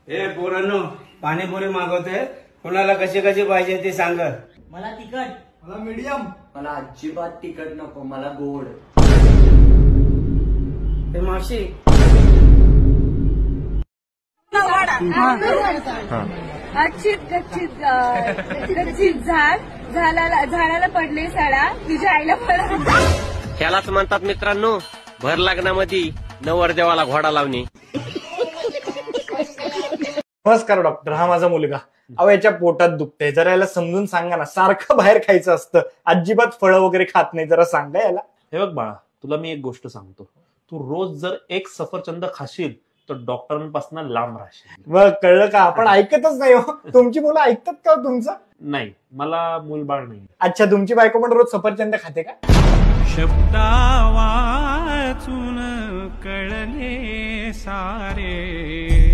ए पोरांनो, पाणीपुरी मागवते, कुणाला कशी कशी पाहिजे ते सांग. मला तिखट. मला मीडियम. मला अजिबात तिखट नको, मला गोड. ते मावशी झाडाला पडले साडा, तुझ्या आईला पडला. ह्यालाच म्हणतात मित्रांनो भर लग्नामध्ये नवरदेवाला घोडा लावणे. नमस्कार डॉक्टर, हा माझा मुलगा. अहो याच्या पोटात दुखतंय, जरा याला समजून सांगा ना. सारखं बाहेर खायचं असतं, अजिबात फळं वगैरे खात नाही, जरा सांगा याला. हे बघ बाळा, तुला मी एक गोष्ट सांगतो. तू रोज जर एक सफरचंद खाशील तर डॉक्टरांपासून लांब राहशील. बघ कळलं का? आपण ऐकतच नाही हो. तुमची मुलं ऐकतात का हो तुमचं? नाही, मला मूलबाळ नाही. अच्छा, तुमची बायको पण रोज सफरचंद खाते का? शब्दा वाचून कळले सारे